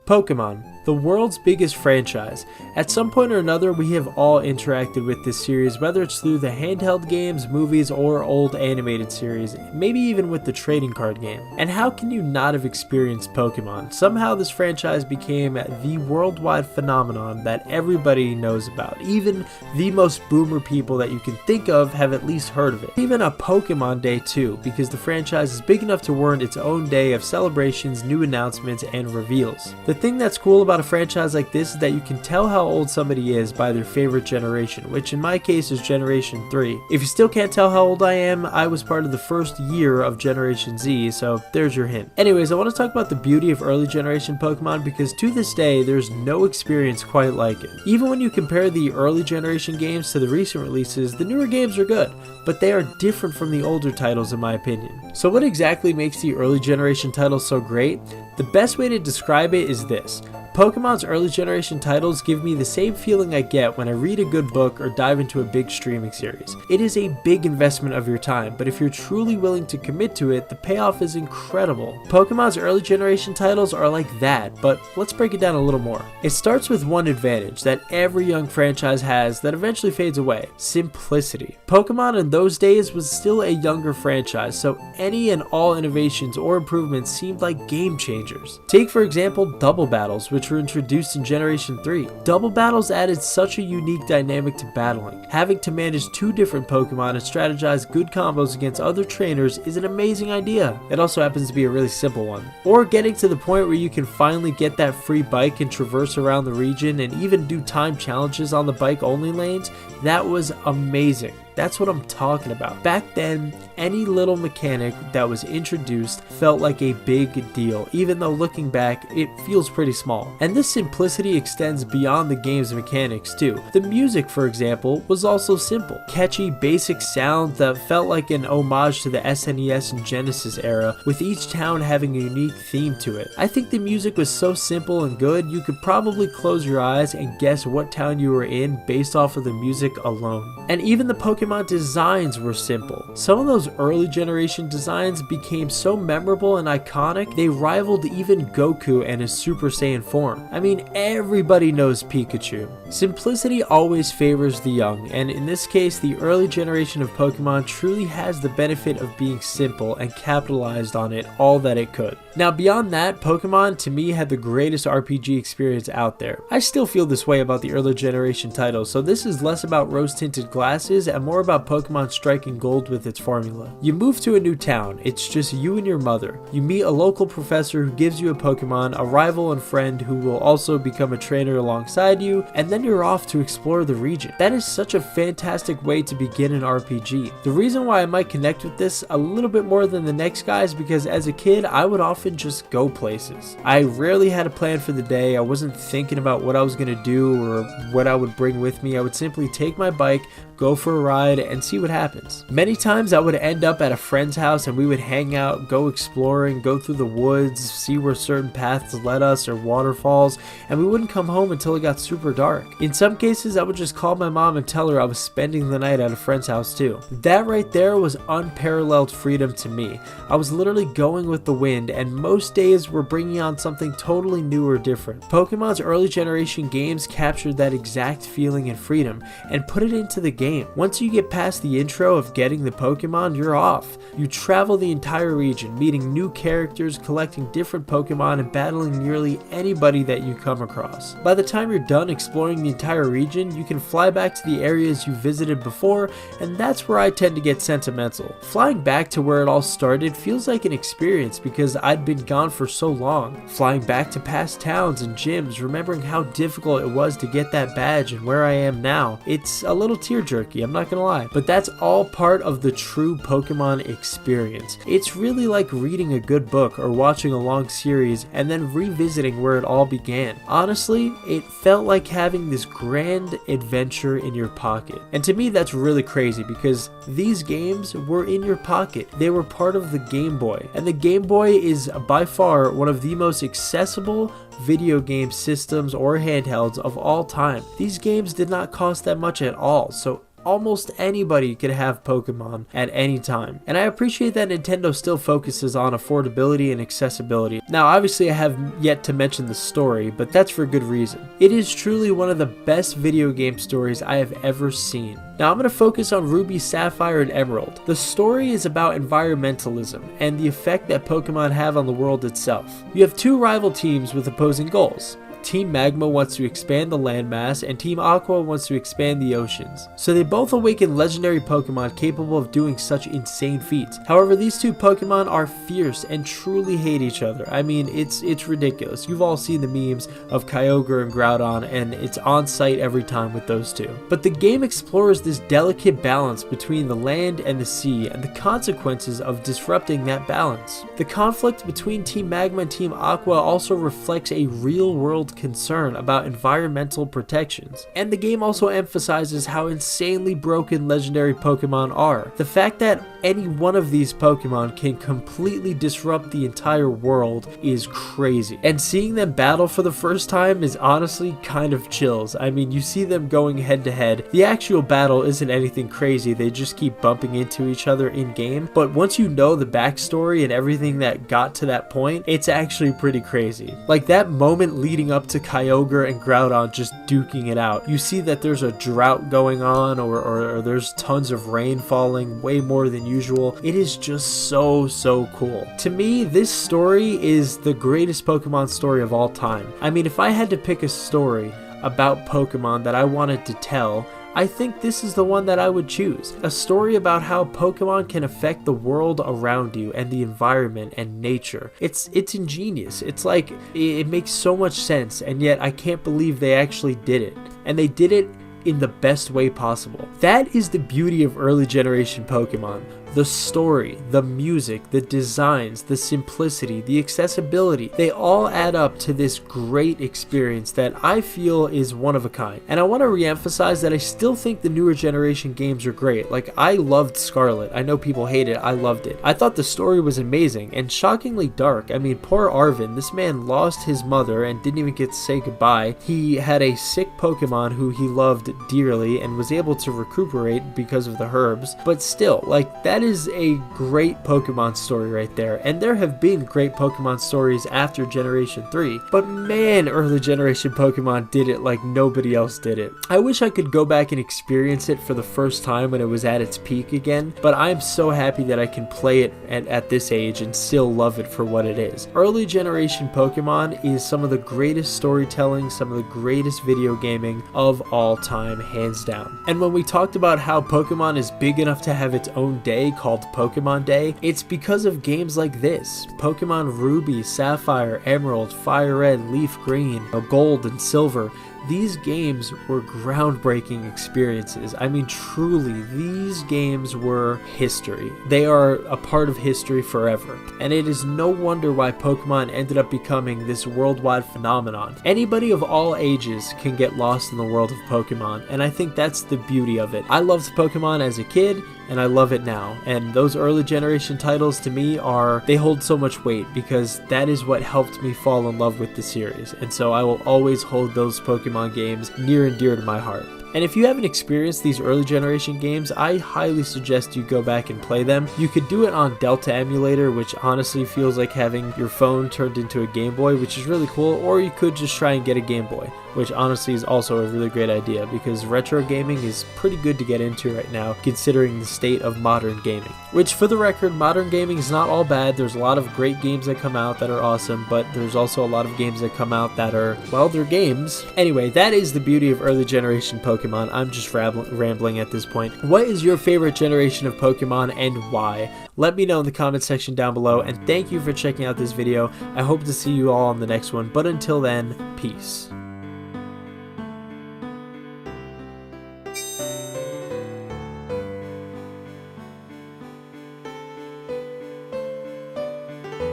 Pokémon, the world's biggest franchise. At some point or another, we have all interacted with this series, whether it's through the handheld games, movies, or old animated series, maybe even with the trading card game. And how can you not have experienced Pokémon? Somehow this franchise became the worldwide phenomenon that everybody knows about. Even the most boomer people that you can think of have at least heard of it. Even a Pokémon Day too, because the franchise is big enough to warrant its own day of celebrations, new announcements, and reveals. The thing that's cool about a franchise like this is that you can tell how old somebody is by their favorite generation, which in my case is Generation 3. If you still can't tell how old I am, I was part of the first year of Generation Z, so there's your hint. Anyways, I want to talk about the beauty of early generation Pokemon because to this day, there's no experience quite like it. Even when you compare the early generation games to the recent releases, the newer games are good, but they are different from the older titles in my opinion. So what exactly makes the early generation titles so great? The best way to describe it is this. Pokemon's early generation titles give me the same feeling I get when I read a good book or dive into a big streaming series. It is a big investment of your time, but if you're truly willing to commit to it, the payoff is incredible. Pokemon's early generation titles are like that, but let's break it down a little more. It starts with one advantage that every young franchise has that eventually fades away: simplicity. Pokemon in those days was still a younger franchise, so any and all innovations or improvements seemed like game changers. Take for example Double Battles, which were introduced in Generation 3. Double Battles added such a unique dynamic to battling. Having to manage two different Pokemon and strategize good combos against other trainers is an amazing idea. It also happens to be a really simple one. Or getting to the point where you can finally get that free bike and traverse around the region and even do time challenges on the bike only lanes, that was amazing. That's what I'm talking about. Back then, any little mechanic that was introduced felt like a big deal, even though looking back, it feels pretty small. And this simplicity extends beyond the game's mechanics too. The music, for example, was also simple. Catchy, basic sounds that felt like an homage to the SNES and Genesis era, with each town having a unique theme to it. I think the music was so simple and good, you could probably close your eyes and guess what town you were in based off of the music alone. And even the Pokemon designs were simple. Some of those early generation designs became so memorable and iconic, they rivaled even Goku and his Super Saiyan form. I mean, everybody knows Pikachu. Simplicity always favors the young, and in this case, the early generation of Pokemon truly has the benefit of being simple and capitalized on it all that it could. Now, beyond that, Pokemon to me had the greatest RPG experience out there. I still feel this way about the early generation titles, so this is less about rose-tinted glasses and more about Pokemon striking gold with its formula. You move to a new town, it's just you and your mother. You meet a local professor who gives you a Pokemon, a rival and friend who will also become a trainer alongside you, and then you're off to explore the region. That is such a fantastic way to begin an RPG. The reason why I might connect with this a little bit more than the next guy is because as a kid, I would often just go places. I rarely had a plan for the day. I wasn't thinking about what I was going to do or what I would bring with me. I would simply take my bike, go for a ride, and see what happens. Many times I would end up at a friend's house and we would hang out, go exploring, go through the woods, see where certain paths led us or waterfalls, and we wouldn't come home until it got super dark. In some cases, I would just call my mom and tell her I was spending the night at a friend's house too. That right there was unparalleled freedom to me. I was literally going with the wind, and most days were bringing on something totally new or different. Pokemon's early generation games captured that exact feeling and freedom and put it into the game. Once you get past the intro of getting the Pokemon, you're off. You travel the entire region, meeting new characters, collecting different Pokemon, and battling nearly anybody that you come across. By the time you're done exploring the entire region, you can fly back to the areas you visited before, and that's where I tend to get sentimental. Flying back to where it all started feels like an experience because I'd been gone for so long. Flying back to past towns and gyms, remembering how difficult it was to get that badge and where I am now, it's a little tear-jerky, I'm not gonna lie, but that's all part of the true Pokemon experience. It's really like reading a good book or watching a long series and then revisiting where it all began. Honestly, it felt like having this grand adventure in your pocket. And to me, that's really crazy because these games were in your pocket. They were part of the Game Boy, and the Game Boy is by far one of the most accessible video game systems or handhelds of all time. These games did not cost that much at all, so almost anybody can have Pokemon at any time. And I appreciate that Nintendo still focuses on affordability and accessibility. Now, obviously I have yet to mention the story, but that's for good reason. It is truly one of the best video game stories I have ever seen. Now I'm going to focus on Ruby, Sapphire, and Emerald. The story is about environmentalism and the effect that Pokemon have on the world itself. You have two rival teams with opposing goals. Team Magma wants to expand the landmass, and Team Aqua wants to expand the oceans. So they both awaken legendary Pokemon capable of doing such insane feats. However, these two Pokemon are fierce and truly hate each other. I mean, it's ridiculous. You've all seen the memes of Kyogre and Groudon, and it's on site every time with those two. But the game explores this delicate balance between the land and the sea, and the consequences of disrupting that balance. The conflict between Team Magma and Team Aqua also reflects a real-world concern about environmental protections. And the game also emphasizes how insanely broken legendary Pokemon are. The fact that any one of these Pokemon can completely disrupt the entire world is crazy. And seeing them battle for the first time is honestly kind of chills. I mean, you see them going head to head. The actual battle isn't anything crazy, they just keep bumping into each other in game. But once you know the backstory and everything that got to that point, it's actually pretty crazy. Like that moment leading up to Kyogre and Groudon just duking it out. You see that there's a drought going on, or there's tons of rain falling, way more than usual. It is just so cool. To me, this story is the greatest Pokemon story of all time. I mean, if I had to pick a story about Pokemon that I wanted to tell, I think this is the one that I would choose. A story about how Pokemon can affect the world around you and the environment and nature. It's ingenious. It's like, it makes so much sense, and yet I can't believe they actually did it. And they did it in the best way possible. That is the beauty of early generation Pokemon. The story, the music, the designs, the simplicity, the accessibility, they all add up to this great experience that I feel is one of a kind. And I want to re-emphasize that I still think the newer generation games are great. Like, I loved Scarlet. I know people hate it. I loved it. I thought the story was amazing and shockingly dark. I mean, poor Arvin. This man lost his mother and didn't even get to say goodbye. He had a sick Pokemon who he loved dearly and was able to recuperate because of the herbs. But still, like, that is a great Pokemon story right there, and there have been great Pokemon stories after Generation 3, but man, early generation Pokemon did it like nobody else did it. I wish I could go back and experience it for the first time when it was at its peak again, but I'm so happy that I can play it at this age and still love it for what it is. Early generation Pokemon is some of the greatest storytelling, some of the greatest video gaming of all time, hands down. And when we talked about how Pokemon is big enough to have its own day called Pokemon Day, it's because of games like this. Pokemon Ruby, Sapphire, Emerald, Fire Red, Leaf Green, Gold, and Silver. These games were groundbreaking experiences. I mean, truly, these games were history. They are a part of history forever. And it is no wonder why Pokemon ended up becoming this worldwide phenomenon. Anybody of all ages can get lost in the world of Pokemon, and I think that's the beauty of it. I loved Pokemon as a kid, and I love it now. And those early generation titles to me they hold so much weight because that is what helped me fall in love with the series. And so I will always hold those Pokemon games near and dear to my heart. And if you haven't experienced these early generation games, I highly suggest you go back and play them. You could do it on Delta Emulator, which honestly feels like having your phone turned into a Game Boy, which is really cool, or you could just try and get a Game Boy, which honestly is also a really great idea because retro gaming is pretty good to get into right now considering the state of modern gaming. Which, for the record, modern gaming is not all bad. There's a lot of great games that come out that are awesome, but there's also a lot of games that come out that are, well, they're games. Anyway, that is the beauty of early generation Pokemon. I'm just rambling at this point. What is your favorite generation of Pokemon and why? Let me know in the comment section down below, and thank you for checking out this video. I hope to see you all on the next one, but until then, peace.